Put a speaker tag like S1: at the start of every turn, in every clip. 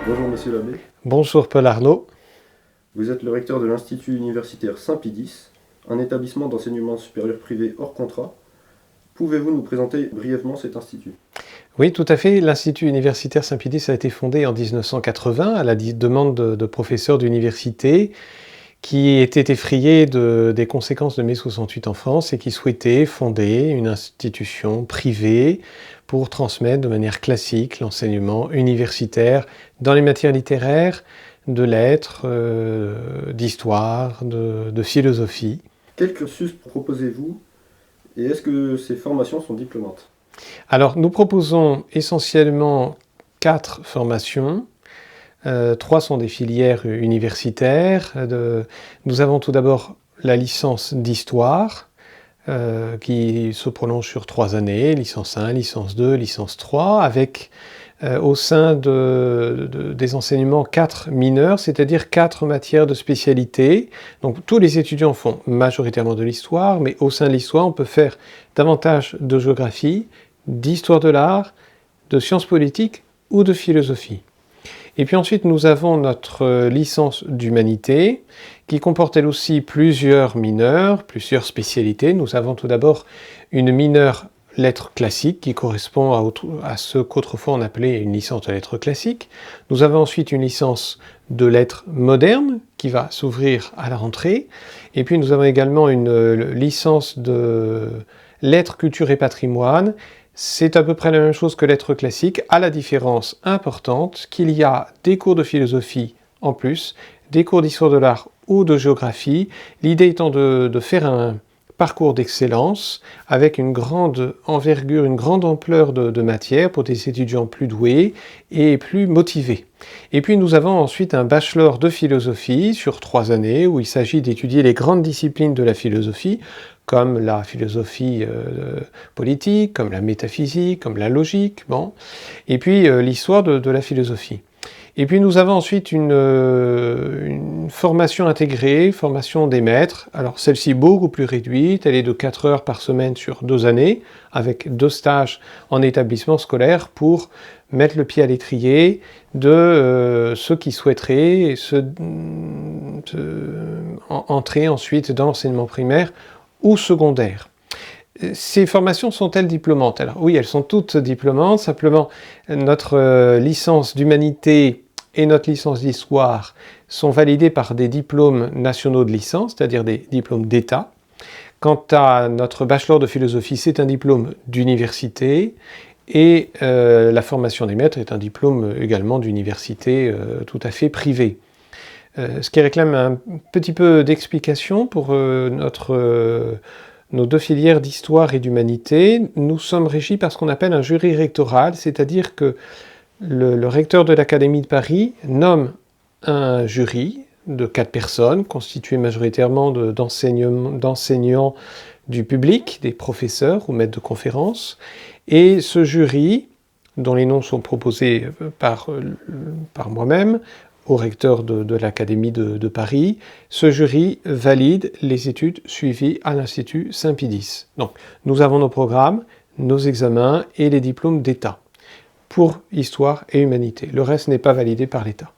S1: Bonjour Monsieur l'abbé,
S2: Bonjour Paul Arnaud.
S1: vous êtes le recteur de l'Institut universitaire Saint-Pidis, un établissement d'enseignement supérieur privé hors contrat. Pouvez-vous nous présenter brièvement cet institut?
S2: Oui, tout à fait. L'Institut universitaire Saint-Pidis a été fondé en 1980 à la demande de professeurs d'université qui étaient effrayés des conséquences de mai 68 en France et qui souhaitaient fonder une institution privée pour transmettre de manière classique l'enseignement universitaire dans les matières littéraires, de lettres, d'histoire, de philosophie.
S1: Quel cursus proposez-vous et est-ce que ces formations sont diplômantes?
S2: Alors, nous proposons essentiellement 4 formations. 3 sont des filières universitaires. Nous avons tout d'abord la licence d'histoire, qui se prolonge sur 3 années, licence 1, licence 2, licence 3, avec au sein des enseignements 4 mineurs, c'est-à-dire 4 matières de spécialité. Donc tous les étudiants font majoritairement de l'histoire, mais au sein de l'histoire, on peut faire davantage de géographie, d'histoire de l'art, de sciences politiques ou de philosophie. Et puis ensuite, nous avons notre licence d'humanité, qui comporte elle aussi plusieurs mineurs, plusieurs spécialités. Nous avons tout d'abord une mineure lettres classiques, qui correspond à ce qu'autrefois on appelait une licence de lettres classiques. Nous avons ensuite une licence de lettres modernes, qui va s'ouvrir à la rentrée. Et puis nous avons également une licence de lettres, culture et patrimoine. C'est à peu près la même chose que lettres classiques, à la différence importante qu'il y a des cours de philosophie en plus, des cours d'histoire de l'art ou de géographie, l'idée étant de faire un parcours d'excellence avec une grande envergure, une grande ampleur de matière pour des étudiants plus doués et plus motivés. Et puis nous avons ensuite un bachelor de philosophie sur 3 années où il s'agit d'étudier les grandes disciplines de la philosophie, comme la philosophie politique, comme la métaphysique, comme la logique, bon. Et puis l'histoire de la philosophie. Et puis nous avons ensuite une formation intégrée, formation des maîtres. Alors celle-ci beaucoup plus réduite, elle est de 4 heures par semaine sur 2 années, avec 2 stages en établissement scolaire pour mettre le pied à l'étrier de ceux qui souhaiteraient entrer ensuite dans l'enseignement primaire ou secondaire. Ces formations sont-elles diplômantes? Alors oui, elles sont toutes diplômantes, simplement notre licence d'humanité et notre licence d'histoire sont validées par des diplômes nationaux de licence, c'est-à-dire des diplômes d'État. Quant à notre bachelor de philosophie, c'est un diplôme d'université, et la formation des maîtres est un diplôme également d'université tout à fait privée. Ce qui réclame un petit peu d'explication pour nos 2 filières d'histoire et d'humanité. Nous sommes régis par ce qu'on appelle un jury rectoral, c'est-à-dire que le recteur de l'Académie de Paris nomme un jury de 4 personnes, constitué majoritairement d'enseignants du public, des professeurs ou maîtres de conférences, et ce jury, dont les noms sont proposés par moi-même, au recteur de l'Académie de Paris, ce jury valide les études suivies à l'Institut Saint-Pidis. Donc, nous avons nos programmes, nos examens et les diplômes d'État pour histoire et humanité. Le reste n'est pas validé par l'État.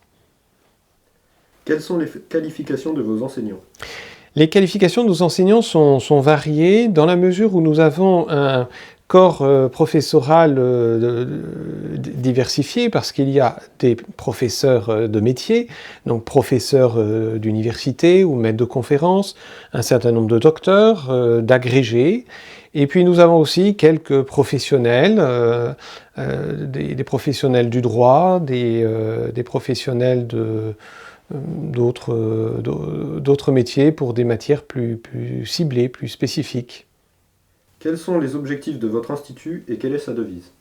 S1: Quelles sont les qualifications de vos enseignants?
S2: Les qualifications de nos enseignants sont variées dans la mesure où nous avons un corps professoral diversifié, parce qu'il y a des professeurs de métier, donc professeurs d'université ou maîtres de conférences, un certain nombre de docteurs, d'agrégés, et puis nous avons aussi quelques professionnels, des professionnels du droit, des professionnels d'autres métiers pour des matières plus ciblées, plus spécifiques.
S1: Quels sont les objectifs de votre institut et quelle est sa devise?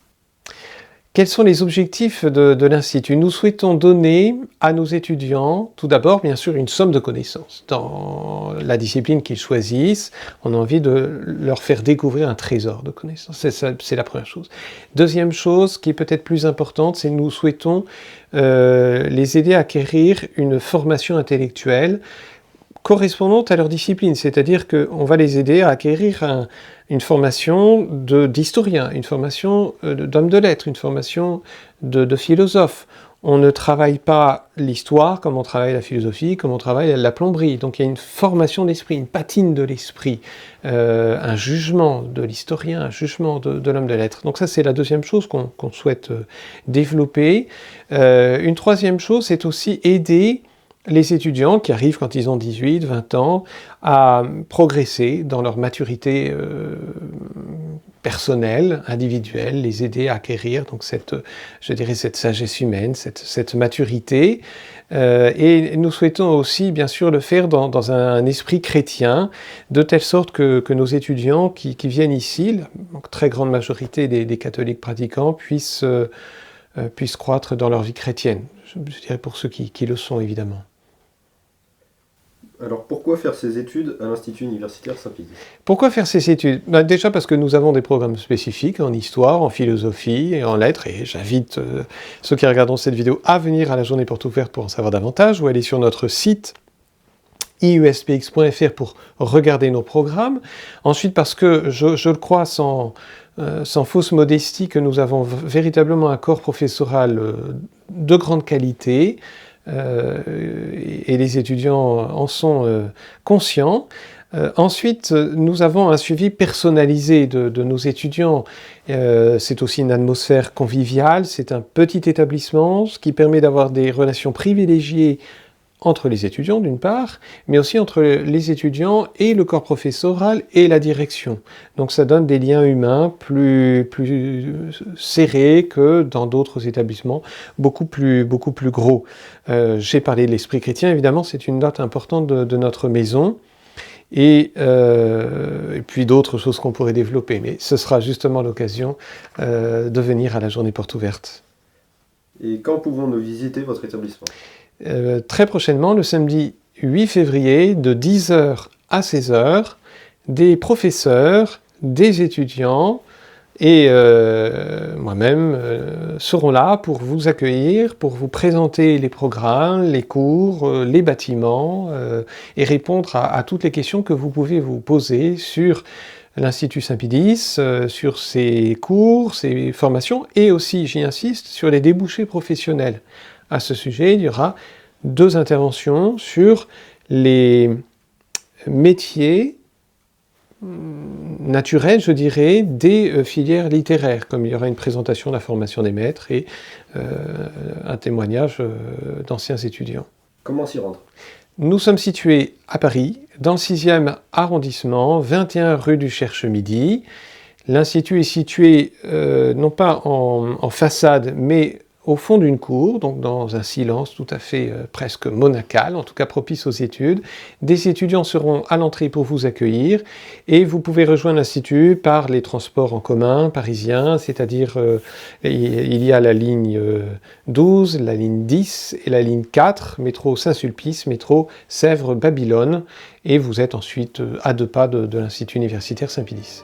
S2: Quels sont les objectifs de l'Institut? Nous souhaitons donner à nos étudiants, tout d'abord, bien sûr, une somme de connaissances. Dans la discipline qu'ils choisissent, on a envie de leur faire découvrir un trésor de connaissances. C'est la première chose. Deuxième chose, qui est peut-être plus importante, c'est que nous souhaitons les aider à acquérir une formation intellectuelle correspondante à leur discipline, c'est-à-dire qu'on va les aider à acquérir une formation d'historien, une formation d'homme de lettres, une formation de philosophe. on ne travaille pas l'histoire comme on travaille la philosophie, comme on travaille la plomberie. Donc il y a une formation d'esprit, une patine de l'esprit, un jugement de l'historien, un jugement de l'homme de lettres. Donc ça, c'est la deuxième chose qu'on souhaite développer. Une troisième chose, c'est aussi aider les étudiants qui arrivent quand ils ont 18, 20 ans à progresser dans leur maturité personnelle, individuelle, les aider à acquérir donc cette sagesse humaine, cette maturité. Et nous souhaitons aussi, bien sûr, le faire dans un esprit chrétien, de telle sorte que nos étudiants qui viennent ici, la très grande majorité des catholiques pratiquants, puissent croître dans leur vie chrétienne. Je dirais pour ceux qui le sont, évidemment.
S1: Alors pourquoi faire ces études à l'Institut universitaire Saint-Pédis?
S2: Pourquoi faire ces études? Déjà parce que nous avons des programmes spécifiques en histoire, en philosophie et en lettres, et j'invite ceux qui regardent cette vidéo à venir à la journée porte ouverte pour en savoir davantage, ou aller sur notre site iuspx.fr pour regarder nos programmes. Ensuite parce que je le crois sans fausse modestie que nous avons véritablement un corps professoral de grande qualité, et les étudiants en sont conscients. Ensuite, nous avons un suivi personnalisé de nos étudiants. C'est aussi une atmosphère conviviale, c'est un petit établissement, ce qui permet d'avoir des relations privilégiées entre les étudiants d'une part, mais aussi entre les étudiants et le corps professoral et la direction. Donc ça donne des liens humains plus serrés que dans d'autres établissements, beaucoup plus gros. J'ai parlé de l'esprit chrétien, évidemment, c'est une note importante de notre maison, et puis d'autres choses qu'on pourrait développer, mais ce sera justement l'occasion de venir à la journée porte ouverte.
S1: Et quand pouvons-nous visiter votre établissement?
S2: Très prochainement, le samedi 8 février, de 10h à 16h, des professeurs, des étudiants et moi-même seront là pour vous accueillir, pour vous présenter les programmes, les cours, les bâtiments et répondre à toutes les questions que vous pouvez vous poser sur l'Institut Saint-Pédis, sur ses cours, ses formations et aussi, j'y insiste, sur les débouchés professionnels. À ce sujet, il y aura 2 interventions sur les métiers naturels, je dirais, des filières littéraires, comme il y aura une présentation de la formation des maîtres et un témoignage d'anciens étudiants.
S1: Comment s'y rendre?
S2: Nous sommes situés à Paris, dans le 6e arrondissement, 21 rue du Cherche-Midi. L'Institut est situé non pas en façade, mais au fond d'une cour, donc dans un silence tout à fait presque monacal, en tout cas propice aux études. Des étudiants seront à l'entrée pour vous accueillir, et vous pouvez rejoindre l'Institut par les transports en commun parisiens, c'est-à-dire il y a la ligne 12, la ligne 10 et la ligne 4, métro Saint-Sulpice, métro Sèvres-Babylone, et vous êtes ensuite à 2 pas de l'Institut universitaire Saint-Pédis.